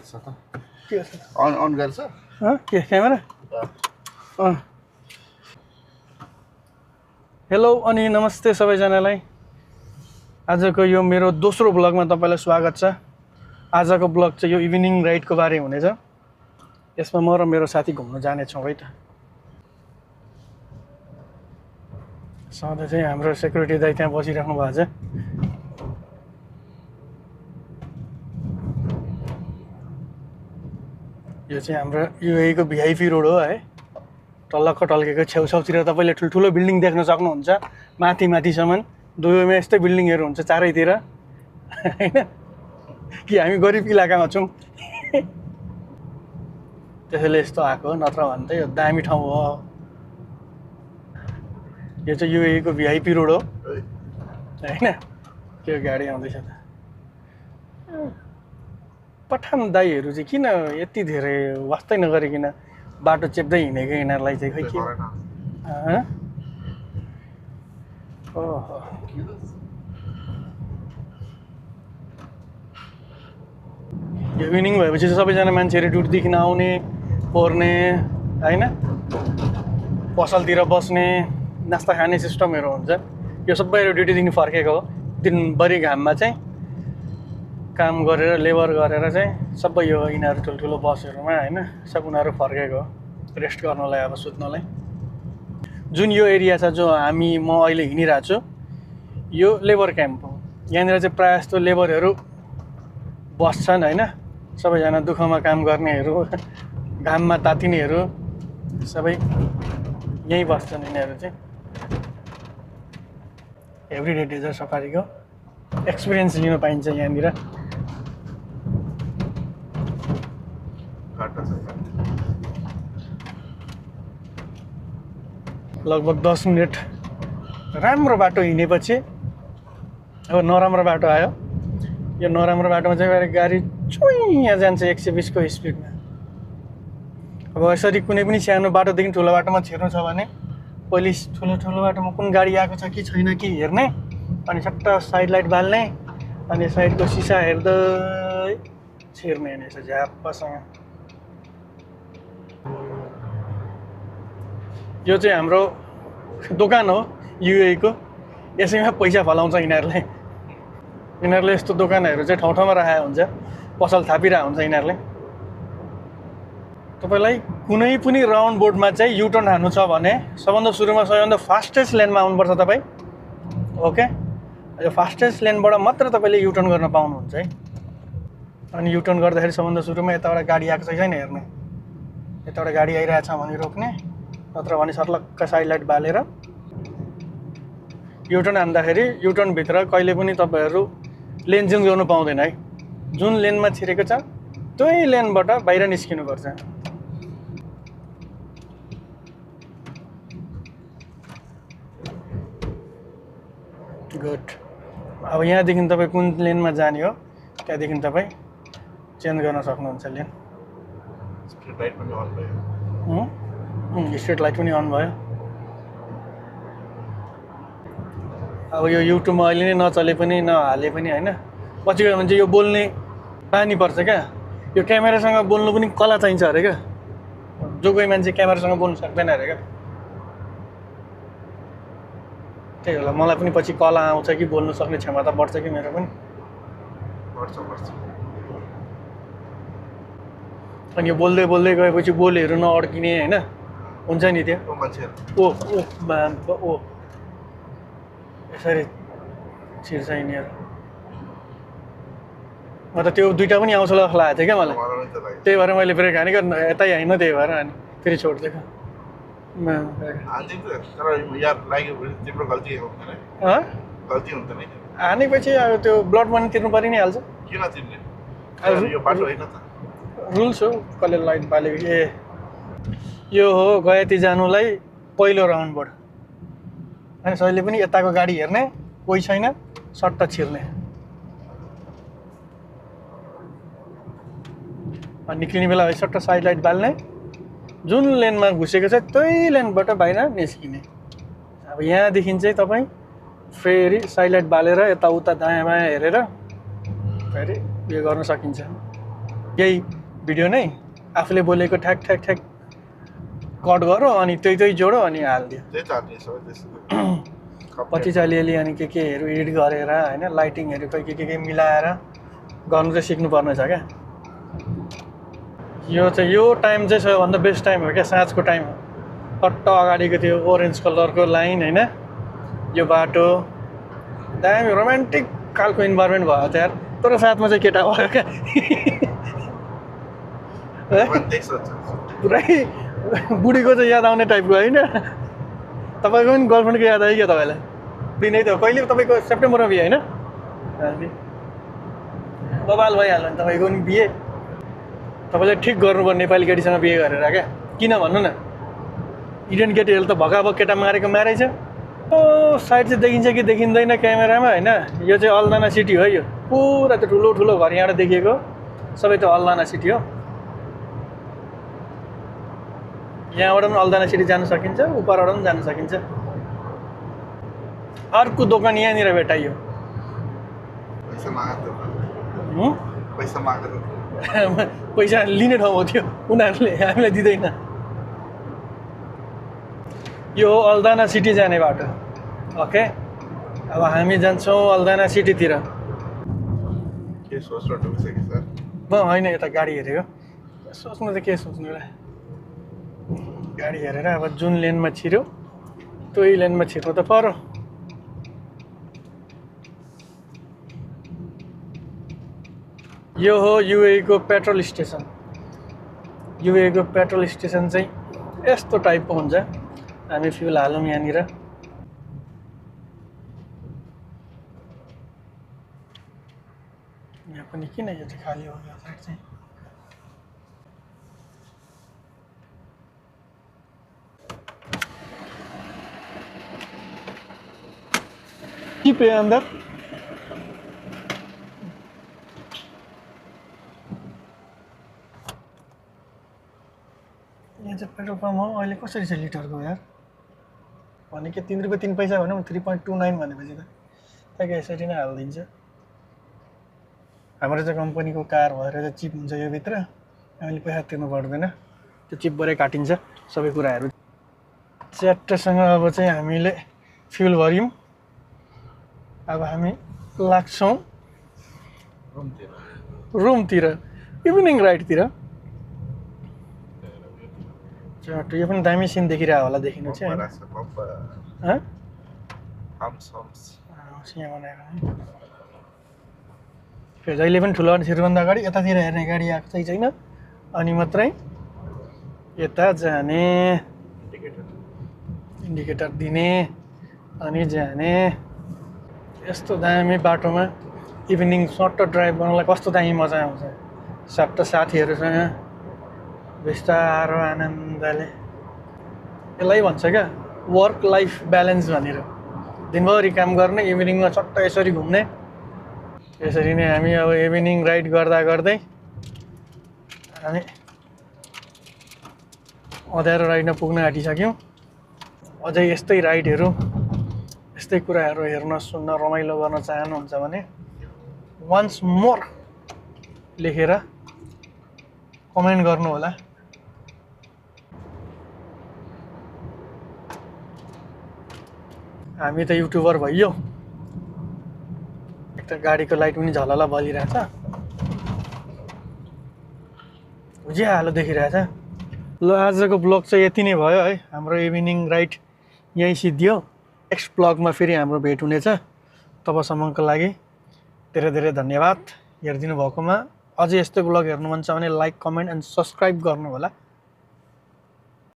के अन गर्छ के क्यामेरा हेलो अनि नमस्ते सबैजनालाई। आजको यो मेरो दोस्रो ब्लगमा तपाईलाई स्वागत छ। आजको ब्लग चाहिँ यो इभिनिङ राइडको बारे हुनेछ। यसमा म र मेरो साथी घुम्न जानेछौँ है त। सधैँ चाहिँ हाम्रो सेक्युरिटी दाइ त्यहाँ बसिराख्नु भएको छ। यो चाहिँ हाम्रो युएई को भिआइपी रोड हो है। टल्लक्क टल्केको छेउछाउतिर तपाईँले ठुल्ठुलो बिल्डिङ देख्न सक्नुहुन्छ। माथि माथिसम्म दुवैमा यस्तै बिल्डिङहरू हुन्छ चारैतिर हैन कि हामी गरिब इलाकामा छौँ त्यसैले यस्तो आएको हो। नत्र भने त यो दामी ठाउँ हो। यो चाहिँ युएई को भिआइपी रोड हो हैन। के गाडी आउँदैछ त। पठान दाइहरू चाहिँ किन यति धेरै वास्तै नगरिकन बाटो चेप्दै हिँडेको यिनीहरूलाई चाहिँ खै के ओहो यो इभिनिङ भएपछि चाहिँ सबैजना मान्छेहरू ड्युटीदेखि आउने पर्ने हैन, पसलतिर बस्ने नास्ता खाने सिस्टमहरू हुन्छ। यो सबैहरू ड्युटीदेखि फर्केको हो। दिनभरि घाममा चाहिँ काम गरेर लेबर गरेर चाहिँ सबै यो यिनीहरू ठुल्ठुलो बसहरूमा हैन सब उनीहरू फर्केको हो रेस्ट गर्नलाई, अब सुत्नलाई। जुन यो एरिया छ जो म अहिले हिँडिरहेको छु यो लेबर क्याम्प हो। यहाँनिर चाहिँ प्रायः जस्तो लेबरहरू बस्छन् हैन। सबैजना दुःखमा काम गर्नेहरू, घाममा तातिनेहरू सबै यहीँ बस्छन्। यिनीहरू चाहिँ एभ्रिडे डेजर्ट सफारीको एक्सपिरियन्स लिन पाइन्छ यहाँनिर। लगभग 10 मिनट राम्रो बाटो हिँडेपछि अब नराम्रो बाटो आयो। यो नराम्रो बाटोमा चाहिँ गाडी चुइँ जान्छ 120 को स्पिडमा। अब यसरी कुनै पनि सानो बाटोदेखि ठुलो बाटोमा छिर्नु छ भने पहिले ठुलो बाटोमा कुन गाडी आएको छ कि छैन कि हेर्ने, अनि सट्ट साइड लाइट बाल्ने, अनि साइडको सिसा हेर्दै छिर्ने नि यसो झ्याप्पसँग। यो चाहिँ हाम्रो दोकान हो युएई को। यसैमा पैसा फलाउँछ यिनीहरूले। यिनीहरूले यस्तो दोकानहरू चाहिँ ठाउँ ठाउँमा राखेको हुन्छ, पसल थापिरहेको हुन्छ यिनीहरूले। तपाईँलाई कुनै पनि राउन्ड बोर्डमा चाहिँ युटर्न हान्नु छ भने सबभन्दा सुरुमा सबैभन्दा फास्टेस्ट लेनमा आउनुपर्छ तपाईँ। ओके, यो फास्टेस्ट लेनबाट मात्र तपाईँले युटर्न गर्न पाउनुहुन्छ है। अनि युटर्न गर्दाखेरि सबभन्दा सुरुमा यताबाट गाडी आएको छ छैन हेर्ने। यताबाट गाडी आइरहेछ भने रोक्ने, नत्र भने सर्लक्क साइड लाइट बालेर युटर्न हान्दाखेरि युटर्नभित्र कहिले पनि तपाईँहरू लेन चेन्ज गर्नु पाउँदैन है। जुन लेनमा छिरेको छ त्यही लेनबाट बाहिर निस्किनुपर्छ। गुड। अब यहाँदेखि तपाईँ कुन लेनमा जाने हो त्यहाँदेखि तपाईँ चेन्ज गर्न सक्नुहुन्छ लेन। स्ट्रिट लाइट पनि अन भयो। अब यो युट्युबमा अहिले नै नचले पनि नहाले पनि हैन, पछि गयो भने चाहिँ यो बोल्ने बानी पर्छ क्या। यो क्यामेरासँग बोल्नु पनि कला चाहिन्छ अरे क्या। जो कोही मान्छे क्यामेरासँग बोल्नु सक्दैन अरे क्या। त्यही होला, मलाई पनि पछि कला आउँछ कि बोल्नु सक्ने क्षमता बढ्छ कि मेरो पनि बढ्छ। अनि यो बोल्दै बोल्दै गएपछि बोलीहरू नअड्किने हैन हुन्छ नि त्यो। ओ यसरी छिर्छ यिनीहरू। म त त्यो दुईवटा पनि आउँछ जस्तो लागेको थियो क्या मलाई। त्यही भएर मैले ब्रेक हानेको यतै होइन, त्यही भएर अनि फेरि छोडिदिएको। हानेपछि अब त्यो ब्लड मनी तिर्नु परि नै हाल्छ। रुल्स हो। कसले लाइट बालेको ए यो हो गयाती जानुलाई पहिलो राउन्ड बोर्ड। अनि सहिले पनि यताको गाडी हेर्ने, कोही छैन सट्ट छिर्ने। अनि निक्लिने बेला सट्ट साइड लाइट बाल्ने, जुन लेनमा घुसेको छ त्यही लेनबाट बाहिर निस्किने। अब यहाँदेखि चाहिँ तपाईँ फेरि साइड लाइट बालेर यताउता दायाँ बायाँ हेरेर फेरि यो गर्न सकिन्छ। यही भिडियो नै आफूले बोलेको ठ्याक ठ्याक ठ्याक कट गरो अनि त्यही जोडो अनि हालिदियो पछि चाहिँ अलिअलि अनि केहरू एडिट गरेर होइन लाइटिङहरू खै के मिलाएर गर्नु चाहिँ सिक्नुपर्ने छ क्या यो टाइम चाहिँ सबैभन्दा बेस्ट टाइम हो क्या साँझको टाइम हो पट्ट अगाडिको त्यो ओरेन्ज कलरको लाइन होइन यो बाटो दामी रोमान्टिक खालको इन्भाइरोमेन्ट भयो त यार तर साथमा चाहिँ केटा भयो क्या पुरै बुढीको चाहिँ याद आउने टाइपको होइन तपाईँको पनि गर्लफ्रेन्डको याद आयो क्या तपाईँलाई दिनै त कहिले तपाईँको सेप्टेम्बरमा बिहे होइन बबाल भइहाल्यो नि तपाईँको पनि बिहे तपाईँले ठिक गर्नुभयो नेपाली केटीसँग बिहे गरेर क्या किन भन्नु न इन्डियन केटीहरू त भगाभग केटा मारेको मारै छ ओ साइड चाहिँ देखिन्छ कि देखिँदैन क्यामेरामा होइन यो चाहिँ अल्दाना सिटी हो यो पुरा त्यो ठुलो घर यहाँबाट देखिएको सबै त्यो अल्दाना सिटी हो यहाँबाट पनि अल्दाना सिटी जान सकिन्छ उपरबाट पनि जान सकिन्छ अर्को दोकान यहाँनिर भेटाइयो पैसा लिने ठाउँ हो त्यो उनीहरूले हामीलाई दिँदैन यो हो अल्दाना सिटी जाने बाटो ओके अब हामी जान्छौँ अल्दाना सिटीतिर होइन यता गाडी हेरेको सोच्नु त के सोच्नु र गाडी हेरेर अब जुन लेनमा छिर्यो त्यही लेनमा छिर्नु त पर्यो यो हो युएको पेट्रोल स्टेसन युएको पेट्रोल स्टेसन चाहिँ यस्तो टाइपको हुन्छ हामी फ्युल हालौँ यहाँनिर यहाँ पनि किन यो चाहिँ खाली हो यो साइड चाहिँ के पे अंदर यहाँ चाहिँ पेट्रोल पम्प हो अहिले कसरी छ लिटरको यार भनेको 3 रुपियाँ 3 पैसा भनौँ 3.29 भनेपछि त ठ्याक्कै यसरी नै हालिदिन्छ हाम्रो चाहिँ कम्पनीको कार भएर चाहिँ चिप हुन्छ यो भित्र हामीले पैसा तिर्नु पर्दैन त्यो चिपबाटै काटिन्छ सबै कुराहरू च्याट्टसँग अब चाहिँ हामीले फ्युल भर्यौँ अब हामी लाग्छौँ रुमतिर इभिनिङ राइडतिर चट्टो यो पनि दामी सिन देखिरहेको होला देखिनु चाहिँ फेरि जहिले पनि ठुलो छिर्नुभन्दा अगाडि यतातिर हेर्ने गाडी आएको चाहिँ छैन अनि मात्रै यता जाने इन्डिकेटर दिने अनि जाने यस्तो दामी बाटोमा इभिनिङ सर्ट ड्राइभ गर्नलाई कस्तो दामी मजा आउँछ सट्ट साथीहरूसँग बिस्तारो आनन्दले यसलाई भन्छ क्या वर्क लाइफ ब्यालेन्स भनेर दिनभरि काम गर्ने इभिनिङमा चट्ट यसरी घुम्ने यसरी नै हामी अब इभिनिङ राइड गर्दा गर्दै हामी अँध्यारो राइडमा पुग्न आँटिसक्यौँ अझै यस्तै राइडहरू यस्तै कुराहरू हेर्न सुन्न रमाइलो गर्न चाहनुहुन्छ भने वन्स मोर लेखेर कमेन्ट गर्नु होला हामी त युट्युबर भइयो एक त गाडीको लाइट पनि झलला बलिरहेछ उज्यालो देखिरहेछ ल आजको ब्लग चाहिँ यति नै भयो है हाम्रो इभिनिङ राइड यहीँ सिद्धियो नेक्स्ट ब्लगमा फेरि हाम्रो भेट हुनेछ तबसम्मको लागि धेरै धेरै धन्यवाद हेरिदिनु भएकोमा अझै यस्तो ब्लग हेर्नु मन छ भने लाइक कमेन्ट एन्ड सब्सक्राइब गर्नु होला